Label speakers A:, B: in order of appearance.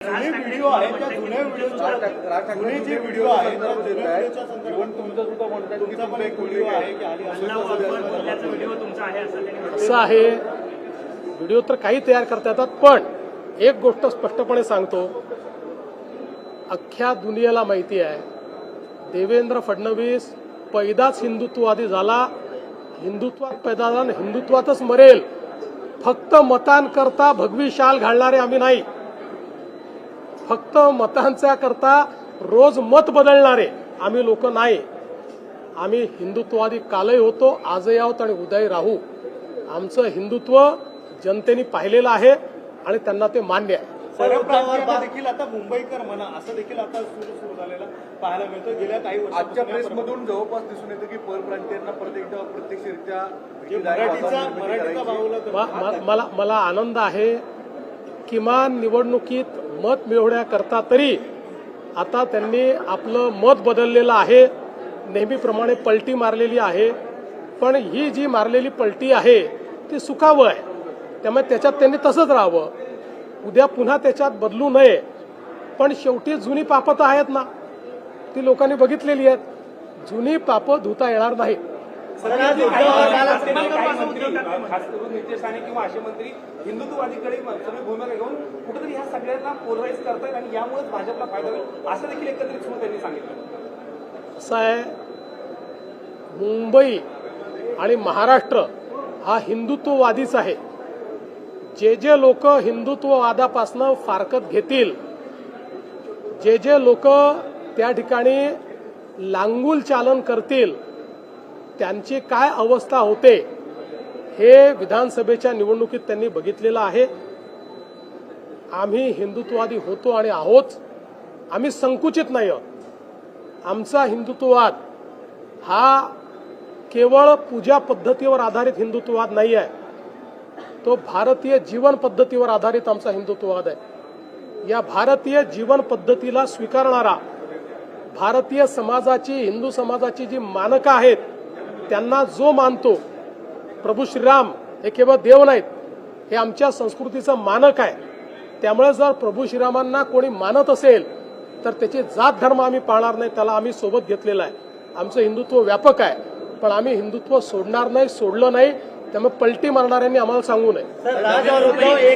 A: Video आहे त्या जुन्या व्हिडिओच्या जुने जे व्हिडिओ आहेत त्या जुन्या व्हिडिओच्या संदर्भात तुमचं सुद्धा म्हणतात की तुमचा एक व्हिडिओ आहे की आली व्हिडिओ तुमचा आहे असं
B: आहे. व्हिडिओ तर काही तयार करता येतात, पण एक गोष्ट स्पष्टपणे सांगतो, अख्ख्या दुनियेला माहिती आहे देवेंद्र फडणवीस पैदाच हिंदुत्ववादी झाला, हिंदुत्वात पैदा झाला, हिंदुत्वातच मरेल. फक्त मतांकरता भगवी शाल घालणारे आम्ही नाही, फक्त मतांच्या करता रोज मत बदलणारे आम्ही लोक नाही. आम्ही हिंदुत्ववादी कालही होतो, आजही आहोत आणि उद्याही राहू. आमचं हिंदुत्व जनतेने पाहिलेलं आहे आणि त्यांना ते मान्य आहे.
A: परप्रांतीय देखील आता मुंबईकर म्हणा असं देखील आता सुरू झालेला पाहायला मिळतं. गेल्या काही वर्षांच्या प्रेसमधून जवळपास दिसून येतं की परप्रांतीयांना प्रत्यक्षरित्या
B: मला आनंद आहे. किमान निवडणुकीत मत मिळवण्याकरता तरी आता त्यांनी आपलं मत बदललेलं आहे. नेहमीप्रमाणे पलटी मारलेली आहे, पण ही जी मारलेली पलटी आहे ती सुखावं आहे. त्यामुळे त्याच्यात त्यांनी तसंच राहावं, उद्या पुन्हा त्याच्यात बदलू नये. पण शेवटी जुनी पापं तर आहेत ना, ती लोकांनी बघितलेली आहेत. जुनी पापं धुता येणार नाहीत.
C: खास करून नितेश राणे किंवा असे मंत्री हिंदुत्ववादीकडे सगळी भूमिका घेऊन कुठेतरी ह्या सगळ्यांना पोलराईज करतायत आणि यामुळेच भाजपला फायदा होईल असं देखील एकत्रित सुरू त्यांनी सांगितलं.
B: असं आहे, मुंबई आणि महाराष्ट्र हा हिंदुत्ववादीच आहे. जे जे लोक हिंदुत्ववादापासून फारकत घेतील, जे जे लोक त्या ठिकाणी लांगुल चालन करतील, त्यांची काय अवस्था होते हे विधानसभेच्या निवडणुकीत त्यांनी बघितलेलं आहे. आम्ही हिंदुत्ववादी होतो आणि आहोत. आम्ही संकुचित नाही आहोत. आमचा हिंदुत्ववाद हा केवळ पूजा पद्धतीवर आधारित हिंदुत्ववाद नाही आहे, तो भारतीय जीवन पद्धतीवर आधारित आमचा हिंदुत्ववाद आहे. या भारतीय जीवन पद्धतीला स्वीकारणारा, भारतीय समाजाची, हिंदू समाजाची जी मानकं आहेत त्यांना जो मानतो, प्रभू श्रीराम हे केवळ देव नाहीत, हे आमच्या संस्कृतीचं मानक आहे. त्यामुळे जर प्रभू श्रीरामांना कोणी मानत असेल तर त्याची जात धर्म आम्ही पाळणार नाही, त्याला आम्ही सोबत घेतलेला आहे. आमचं हिंदुत्व व्यापक आहे, पण आम्ही हिंदुत्व सोडणार नाही, सोडलं नाही. त्यामुळे पलटी मारणाऱ्यांनी आम्हाला सांगू नये.